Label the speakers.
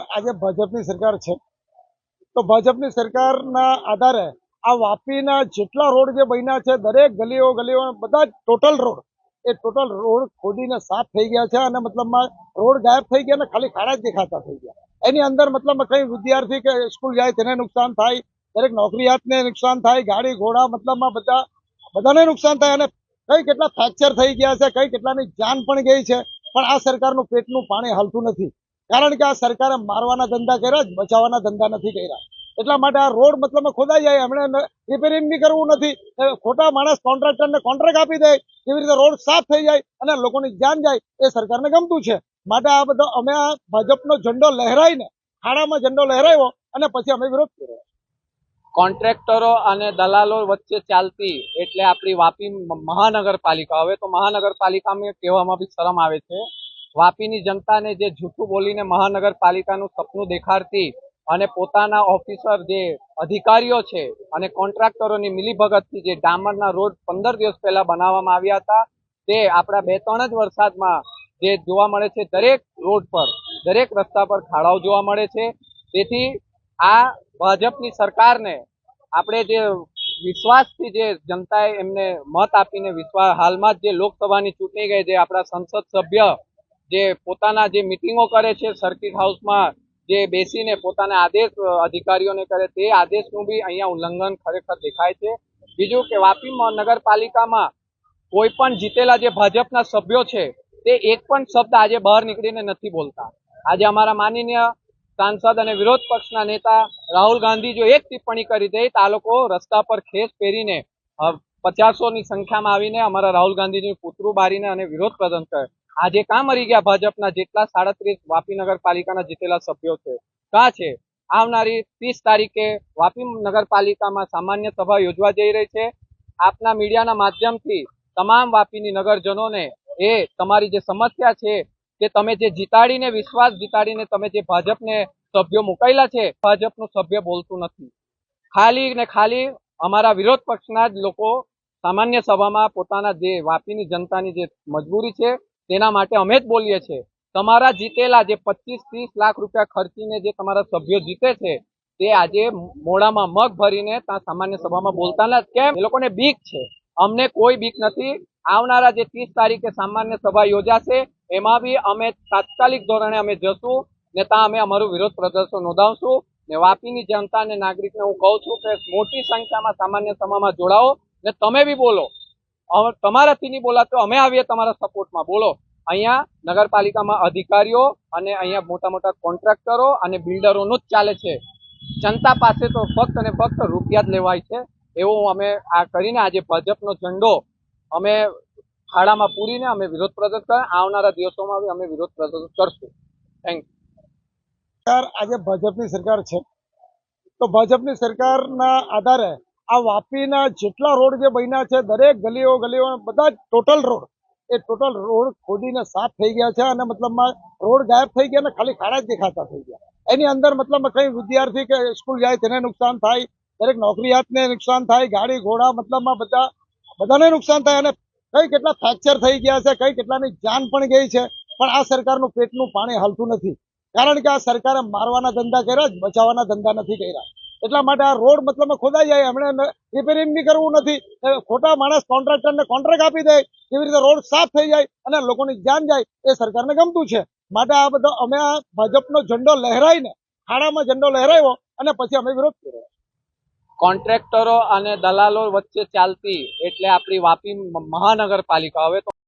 Speaker 1: આજે ભાજપની સરકાર છે તો ભાજપની સરકારના આધારે આ વાપીના જેટલા રોડ જે બન્યા છે દરેક ગલીઓ બધા ટોટલ રોડ ખોદીને સાફ થઈ ગયા છે અને મતલબમાં રોડ ગાયબ થઈ ગયા ને ખાલી ખાડા જ દેખાતા થઈ ગયા. એની અંદર મતલબમાં કઈ વિદ્યાર્થી કે સ્કૂલ જાય તેને નુકસાન થાય, દરેક નોકરિયાતને નુકસાન થાય, ગાડી ઘોડા મતલબમાં બધાને નુકસાન થાય અને કઈ કેટલા ફ્રેક્ચર થઈ ગયા છે, કઈ કેટલાની જાન પણ ગઈ છે. પણ આ સરકારનું પેટનું પાણી હાલતું નથી, કારણ કે આ સરકારે મારવાના ધંધા કર્યા, બચાવવાના ધંધા નથી કર્યા. એટલા માટે આ રોડ મતલબમાં ખોદાઈ જાય, એમણે રિપેરિંગ બી કરવું નથી, ખોટા માણસ કોન્ટ્રાક્ટરને કોન્ટ્રાક્ટ આપી દે, કેવી રીતે રોડ સાફ થઈ જાય અને લોકોની જાન જાય એ સરકારને ગમતું છે. માટે આ બધો અમે આ ભાજપનો ઝંડો લહેરાઈને ખાડામાં ઝંડો લહેરાવ્યો અને પછી અમે વિરોધ કર્યો.
Speaker 2: કોન્ટ્રાક્ટરો અને દલાલો વચ્ચે ચાલતી એટલે આપણી વાપી મહાનગરપાલિકા, હવે તો મહાનગરપાલિકામાં કહેવામાં બી શરમ આવે છે. વાપીની જનતાને જે જૂઠું બોલીને મહાનગરપાલિકાનું સપનું દેખાડતી અને પોતાના ઓફિસર જે અધિકારીઓ છે અને કોન્ટ્રાક્ટરોની મિલીભગતથી જે ડામરના રોડ 15 દિવસ પહેલા બનાવવામાં આવ્યા હતા તે આપણા 2-3 જ વરસાદમાં જે જોવા મળે છે, દરેક રોડ પર દરેક રસ્તા પર ખાડાઓ જોવા મળે છે. તેથી આ ભાજપની સરકારને આપણે જે વિશ્વાસથી જે જનતાએ એમને મત આપીને હાલમાં જ જે લોકસભાની ચૂંટણી ગઈ, જે આપણા સંસદ સભ્ય જે પોતાના જે મિટિંગો કરે છે સર્કિટ હાઉસમાં, જે બેસીને પોતાના આદેશ અધિકારીઓને કરે, તે આદેશનું બી અહીંયા ઉલ્લંઘન ખરેખર દેખાય છે. બીજું કે વાપી નગરપાલિકામાં કોઈ પણ જીતેલા જે ભાજપના સભ્યો છે તે એક પણ શબ્દ આજે બહાર નીકળીને નથી બોલતા. આજે અમારા માનનીય સાંસદ અને વિરોધ પક્ષના નેતા રાહુલ ગાંધી જો એક ટિપ્પણી કરી દે તો આ લોકો રસ્તા પર ખેસ પહેરીને 50ની સંખ્યામાં આવીને અમારા રાહુલ ગાંધીનું પુતળું બારીને અને વિરોધ પ્રદર્શન કરે. આજે કાં મરી ગયા ભાજપના જેટલા 37 વાપી નગરપાલિકાના જીતેલા સભ્યો છે, કાં છે? આવનારી 30 તારીખે વાપી નગરપાલિકામાં સામાન્ય સભા યોજવા જઈ રહી છે. આપના મીડિયાના માધ્યમથી તમામ વાપીની નગરજનોને એ તમારી જે સમસ્યા છે કે તમે જે જીતાડીને વિશ્વાસ જીતાડીને તમે જે ભાજપને સભ્યો મુકાયેલા છે, ભાજપનું સભ્ય બોલતું નથી. ખાલી ને ખાલી અમારા વિરોધ પક્ષના જ લોકો સામાન્ય સભામાં પોતાના જે વાપીની જનતાની જે મજબૂરી છે તેના માટે અમે જ બોલીએ છીએ. તમારા જીતેલા જે 25-30 લાખ રૂપિયા ખર્ચીને જે તમારા સભ્યો જીતે છે તે આજે મોડામાં મગ ભરીને ત્યાં સામાન્ય સભામાં બોલતા નથી. કેમ? એ લોકોને બીક છે. અમને કોઈ બીક નથી. આવનારા જે 30 તારીખે સામાન્ય સભા યોજાશે એમાં બી અમે તાત્કાલિક ધોરણે અમે જશું ને ત્યાં અમે અમારું વિરોધ પ્રદર્શન નોંધાવશું. ને વાપીની જનતા અને નાગરિકને હું કહું છું કે મોટી સંખ્યામાં સામાન્ય સભામાં જોડાઓ ને તમે બી બોલો. તમારાથી નહીં બોલાતો અમે આવીએ તમારા સપોર્ટમાં, બોલો. અહીંયા નગરપાલિકામાં અધિકારીઓ અને અહીંયા મોટા કોન્ટ્રાક્ટરો અને બિલ્ડરોનું જ ચાલે છે. જનતા પાસે તો ફક્ત અને ફક્ત રૂપિયા જ લેવાય છે. એવું અમે આ કરીને આજે ભાજપનો ઝંડો અમે ખાડામાં પૂરીને અમે વિરોધ પ્રદર્શન કરે. આવનારા દિવસોમાં બી અમે વિરોધ પ્રદર્શન કરશું. Thank
Speaker 1: you. આજે ભાજપની સરકાર છે તો ભાજપની સરકારના આધારે આ વાપીના જેટલા રોડ જે બન્યા છે દરેક ગલીઓ બધા ટોટલ રોડ ખોદીને સાફ થઈ ગયા છે અને મતલબમાં રોડ ગાયબ થઈ ગયા ને ખાલી ખાડા જ દેખાતા થઈ ગયા. એની અંદર મતલબમાં કઈ વિદ્યાર્થી કે સ્કૂલ જાય તેને નુકસાન થાય, દરેક નોકરિયાતને નુકસાન થાય, ગાડી ઘોડા મતલબમાં બધાને નુકસાન થાય અને કઈ કેટલા ફ્રેક્ચર થઈ ગયા છે, કઈ કેટલાની જાન પણ ગઈ છે. પણ આ સરકારનું પેટનું પાણી હાલતું નથી, કારણ કે આ સરકારે મારવાના ધંધા કર્યા, બચાવવાના ધંધા નથી કર્યા. એટલા માટે આ રોડ મતલબમાં ખોદાઈ જાય, એમણે રિપેરિંગ બી કરવું નથી, ખોટા માણસ કોન્ટ્રાક્ટરને કોન્ટ્રાક્ટ આપી દે, કેવી રીતે રોડ સાફ થઈ જાય અને લોકોની જાન જાય એ સરકારને ગમતું છે. માટે આ બધો અમે આ ભાજપનો ઝંડો લહેરાઈને ખાડામાં ઝંડો લહેરાવ્યો અને પછી અમે વિરોધ કર્યો.
Speaker 2: કોન્ટ્રાક્ટરો અને દલાલો વચ્ચે ચાલતી એટલે આપણી વાપી મહાનગરપાલિકા, હવે તો